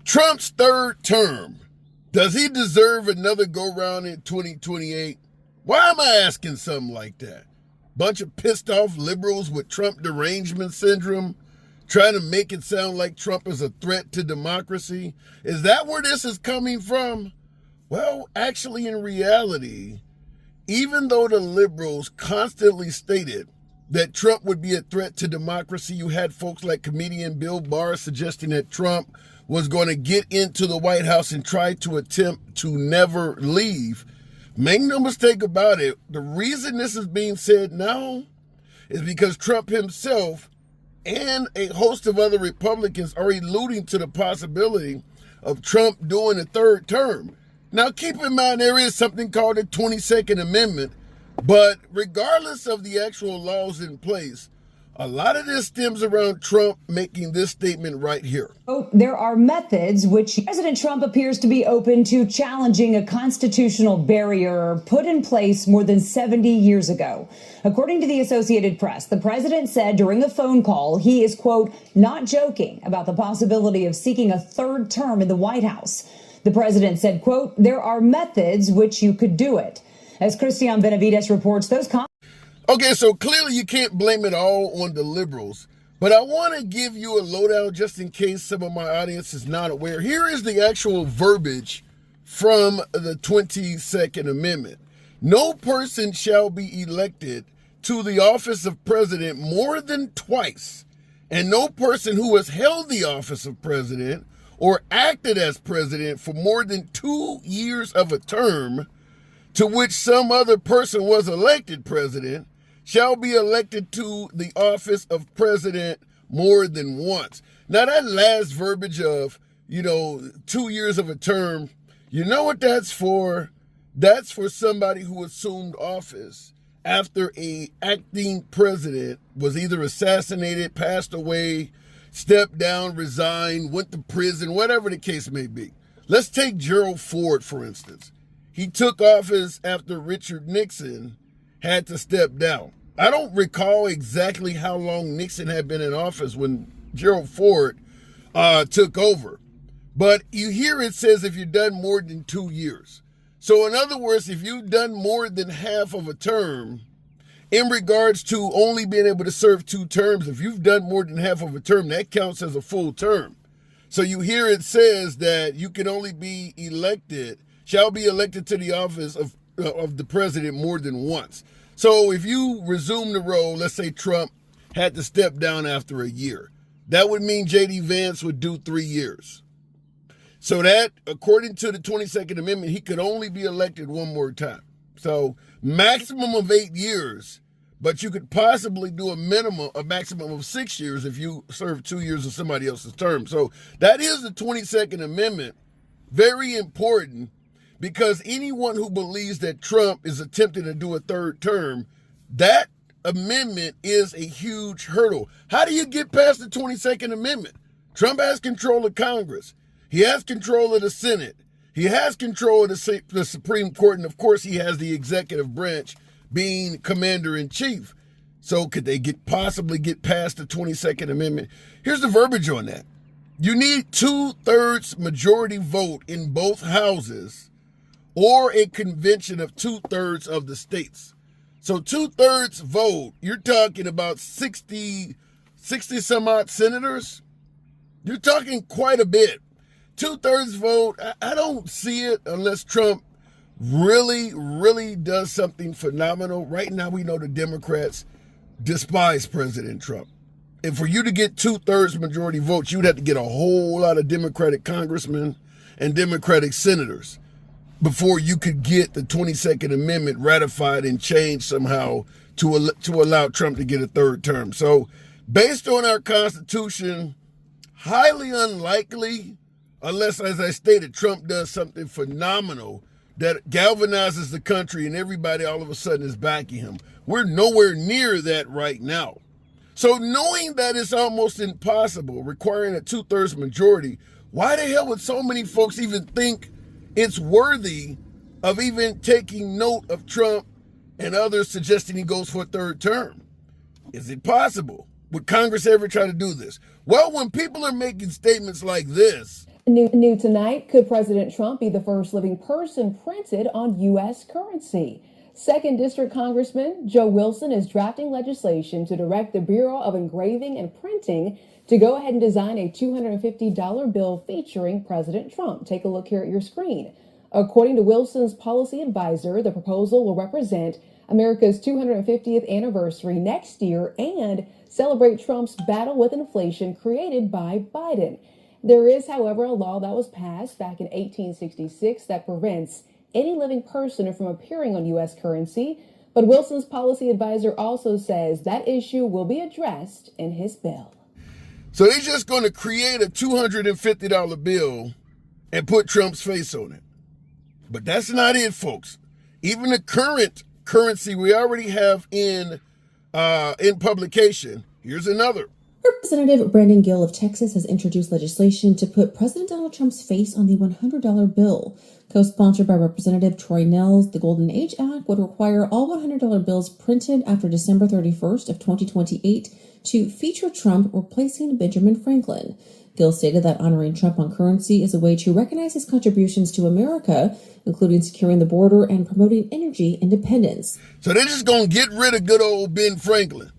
Trump's third term. Does he deserve another go-round in 2028? Why am I asking something like that? Bunch of pissed off liberals with Trump derangement syndrome trying to make it sound like Trump is a threat to democracy. Is that where this is coming from? Well, actually, in reality, even though the liberals constantly stated that Trump would be a threat to democracy, you had folks like comedian Bill Barr suggesting that Trump was going to get into the White House and try to attempt to never leave. Make no mistake about it, the reason this is being said now is because Trump himself and a host of other Republicans are alluding to the possibility of Trump doing a third term. Now, keep in mind, there is something called the 22nd Amendment, but regardless of the actual laws in place, a lot of this stems around Trump making this statement right here. There are methods which President Trump appears to be open to challenging a constitutional barrier put in place more than 70 years ago. According to the Associated Press, the president said during a phone call he is, quote, not joking about the possibility of seeking a third term in the White House. The president said, quote, there are methods which you could do it. As Christian Benavides reports, those Okay, so clearly you can't blame it all on the liberals, but I want to give you a lowdown just in case some of my audience is not aware. Here is the actual verbiage from the 22nd Amendment. No person shall be elected to the office of president more than twice, and no person who has held the office of president or acted as president for more than 2 years of a term to which some other person was elected president shall be elected to the office of president more than once. Now, that last verbiage of, 2 years of a term, you know what that's for? That's for somebody who assumed office after a acting president was either assassinated, passed away, stepped down, resigned, went to prison, whatever the case may be. Let's take Gerald Ford, for instance. He took office after Richard Nixon had to step down. I don't recall exactly how long Nixon had been in office when Gerald Ford took over. But you hear it says if you've done more than 2 years. So in other words, if you've done more than half of a term, in regards to only being able to serve 2 terms, if you've done more than half of a term, that counts as a full term. So you hear it says that you can only be elected, shall be elected to the office of the president more than once. So if you resume the role, let's say Trump had to step down after a year, that would mean J.D. Vance would do 3 years. So that, according to the 22nd Amendment, he could only be elected one more time. So maximum of 8 years, but you could possibly do a maximum of 6 years if you serve 2 years of somebody else's term. So that is the 22nd Amendment. Very important. Because anyone who believes that Trump is attempting to do a third term, that amendment is a huge hurdle. How do you get past the 22nd Amendment? Trump has control of Congress. He has control of the Senate. He has control of the Supreme Court. And, of course, he has the executive branch being commander-in-chief. So could they possibly get past the 22nd Amendment? Here's the verbiage on that. You need 2/3 majority vote in both houses or a convention of 2/3 of the states. So 2/3 vote, you're talking about 60 some odd senators. You're talking quite a bit. 2/3 vote, I don't see it unless Trump really, really does something phenomenal. Right now, we know the Democrats despise President Trump. And for you to get 2/3 majority votes, you'd have to get a whole lot of Democratic congressmen and Democratic senators before you could get the 22nd Amendment ratified and changed somehow to allow Trump to get a third term. So based on our Constitution, highly unlikely, unless, as I stated, Trump does something phenomenal that galvanizes the country and everybody all of a sudden is backing him. We're nowhere near that right now. So knowing that it's almost impossible, requiring a 2/3 majority, why the hell would so many folks even think it's worthy of even taking note of Trump and others suggesting he goes for a third term? Is it possible? Would Congress ever try to do this? Well, when people are making statements like this, New tonight, could President Trump be the first living person printed on U.S. currency? Second District Congressman Joe Wilson is drafting legislation to direct the Bureau of Engraving and Printing to go ahead and design a $250 bill featuring President Trump. Take a look here at your screen. According to Wilson's policy advisor, the proposal will represent America's 250th anniversary next year and celebrate Trump's battle with inflation created by Biden. There is, however, a law that was passed back in 1866 that prevents any living person from appearing on U.S. currency. But Wilson's policy advisor also says that issue will be addressed in his bill. So they're just going to create a $250 bill and put Trump's face on it. But that's not it, folks. Even the current currency we already have in publication, here's another. Representative Brandon Gill of Texas has introduced legislation to put President Donald Trump's face on the $100 bill. Co-sponsored by Representative Troy Nehls, the Golden Age Act would require all $100 bills printed after December 31st of 2028 to feature Trump replacing Benjamin Franklin. Gill stated that honoring Trump on currency is a way to recognize his contributions to America, including securing the border and promoting energy independence. So they're just going to get rid of good old Ben Franklin.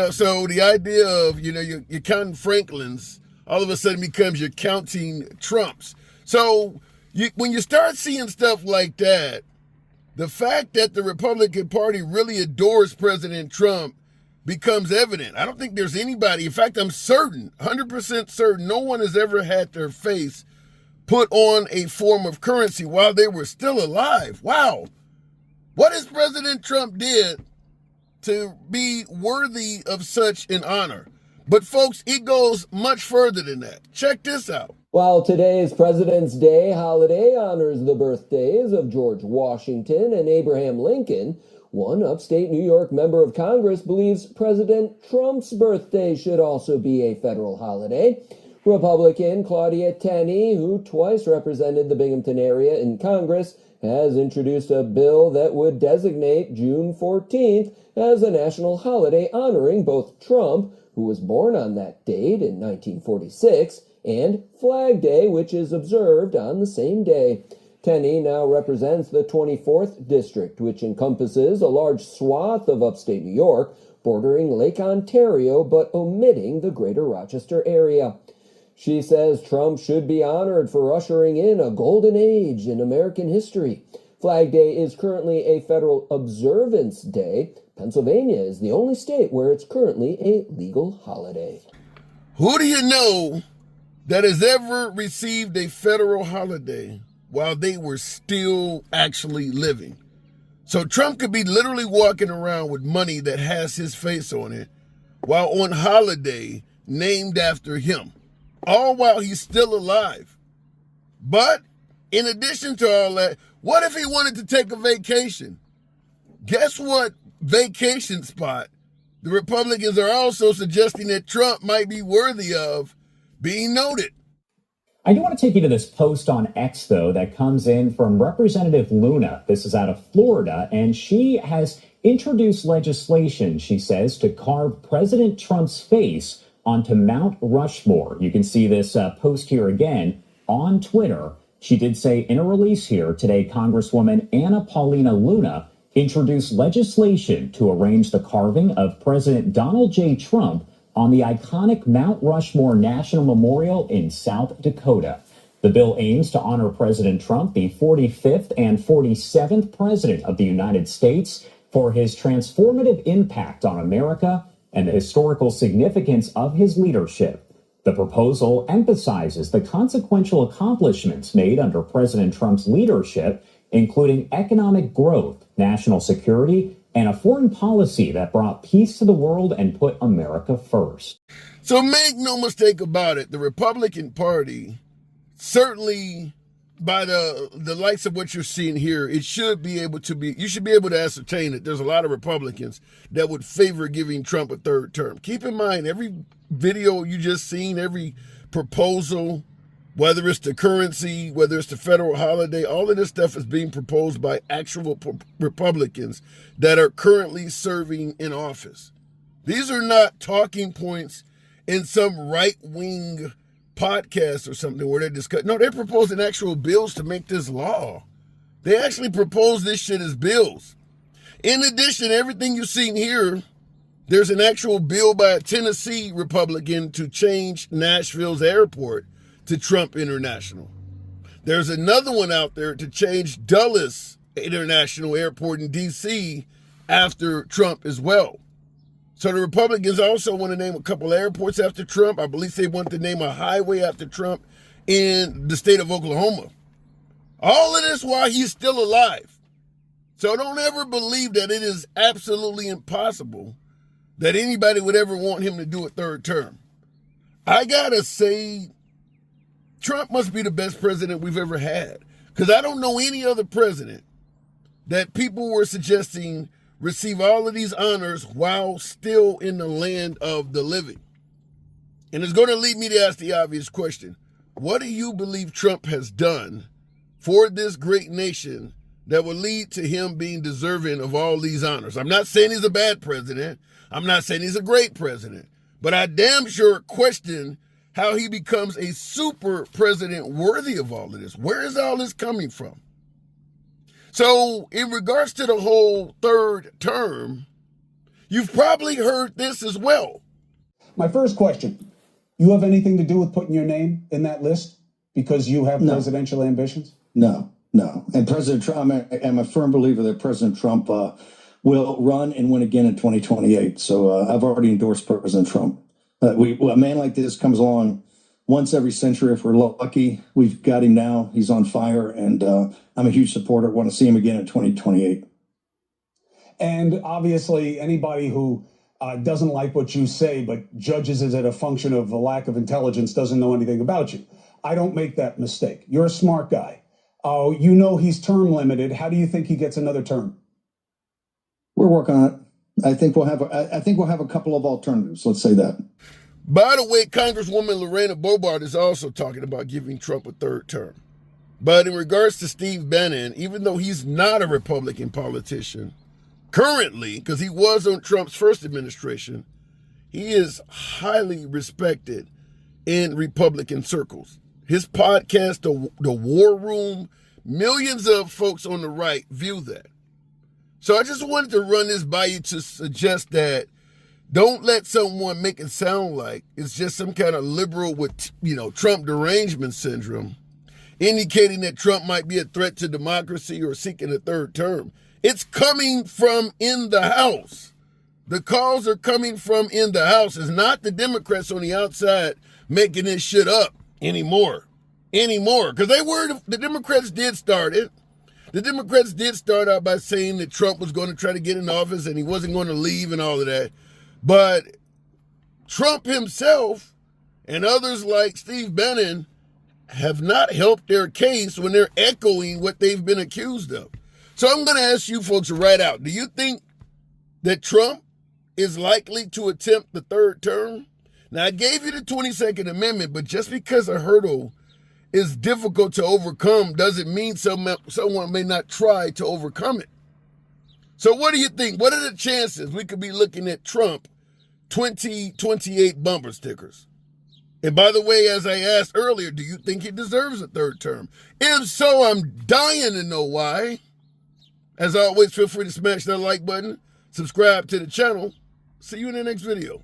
So the idea of, you're counting Franklins all of a sudden becomes you're counting Trumps. So when you start seeing stuff like that, the fact that the Republican Party really adores President Trump becomes evident. I don't think there's anybody, in fact, I'm certain, 100% certain, no one has ever had their face put on a form of currency while they were still alive. Wow. What has President Trump did to be worthy of such an honor? But folks, it goes much further than that. Check this out. While today's President's Day holiday honors the birthdays of George Washington and Abraham Lincoln, one upstate New York member of Congress believes President Trump's birthday should also be a federal holiday. Republican Claudia Tenney, who twice represented the Binghamton area in Congress, has introduced a bill that would designate June 14th as a national holiday honoring both Trump, who was born on that date in 1946, and Flag Day, which is observed on the same day. Tenney now represents the 24th District, which encompasses a large swath of upstate New York, bordering Lake Ontario, but omitting the greater Rochester area. She says Trump should be honored for ushering in a golden age in American history. Flag Day is currently a federal observance day. Pennsylvania is the only state where it's currently a legal holiday. Who do you know that has ever received a federal holiday while they were still actually living? So Trump could be literally walking around with money that has his face on it while on holiday named after him, all while he's still alive. But in addition to all that, what if he wanted to take a vacation? Guess what vacation spot the Republicans are also suggesting that Trump might be worthy of being noted? I do want to take you to this post on X, though, that comes in from Representative Luna. This is out of Florida, and she has introduced legislation, she says, to carve President Trump's face onto Mount Rushmore. You can see this post here again on Twitter. She did say in a release here today, Congresswoman Anna Paulina Luna introduced legislation to arrange the carving of President Donald J. Trump on the iconic Mount Rushmore National Memorial in South Dakota. The bill aims to honor President Trump, the 45th and 47th President of the United States, for his transformative impact on America and the historical significance of his leadership. The proposal emphasizes the consequential accomplishments made under President Trump's leadership, including economic growth, national security, and a foreign policy that brought peace to the world and put America first. So make no mistake about it, the Republican Party, certainly by the likes of what you're seeing here, you should be able to ascertain that there's a lot of Republicans that would favor giving Trump a third term. Keep in mind, every video you just seen, every proposal, whether it's the currency, whether it's the federal holiday, all of this stuff is being proposed by actual Republicans that are currently serving in office. These are not talking points in some right-wing podcast or something where they discuss. No, they're proposing actual bills to make this law. They actually propose this shit as bills. In addition, everything you've seen here, there's an actual bill by a Tennessee Republican to change Nashville's airport to Trump International. There's another one out there to change Dulles International Airport in D.C. after Trump as well. So the Republicans also want to name a couple airports after Trump. I believe they want to name a highway after Trump in the state of Oklahoma. All of this while he's still alive. So don't ever believe that it is absolutely impossible that anybody would ever want him to do a third term. I gotta say, Trump must be the best president we've ever had. Because I don't know any other president that people were suggesting receive all of these honors while still in the land of the living. And it's going to lead me to ask the obvious question. What do you believe Trump has done for this great nation that will lead to him being deserving of all these honors? I'm not saying he's a bad president. I'm not saying he's a great president. But I damn sure question how he becomes a super president worthy of all of this. Where is all this coming from? So in regards to the whole third term, you've probably heard this as well. My first question, you have anything to do with putting your name in that list because you have presidential ambitions? No. And President Trump, I'm a firm believer that President Trump will run and win again in 2028. So I've already endorsed President Trump. A man like this comes along once every century. If we're lucky, we've got him now. He's on fire, and I'm a huge supporter. Want to see him again in 2028. And obviously, anybody who doesn't like what you say but judges it as a function of a lack of intelligence doesn't know anything about you. I don't make that mistake. You're a smart guy. You know he's term limited. How do you think he gets another term? We're working on it. I think we'll have a couple of alternatives. Let's say that. By the way, Congresswoman Lorena Bobart is also talking about giving Trump a third term. But in regards to Steve Bannon, even though he's not a Republican politician currently, because he was on Trump's first administration, he is highly respected in Republican circles. His podcast, The War Room, millions of folks on the right view that. So I just wanted to run this by you to suggest that don't let someone make it sound like it's just some kind of liberal with, Trump derangement syndrome, indicating that Trump might be a threat to democracy or seeking a third term. It's coming from in the House. The calls are coming from in the House. It's not the Democrats on the outside making this shit up anymore. Because the Democrats did start it. The Democrats did start out by saying that Trump was going to try to get in office and he wasn't going to leave and all of that. But Trump himself and others like Steve Bannon have not helped their case when they're echoing what they've been accused of. So I'm going to ask you folks right out. Do you think that Trump is likely to attempt the third term? Now, I gave you the 22nd Amendment, but just because a hurdle is difficult to overcome doesn't mean someone may not try to overcome it. So what do you think? What are the chances we could be looking at Trump 2028 bumper stickers? And by the way, as I asked earlier, do you think he deserves a third term? If so, I'm dying to know why. As always, feel free to smash that like button, subscribe to the channel. See you in the next video.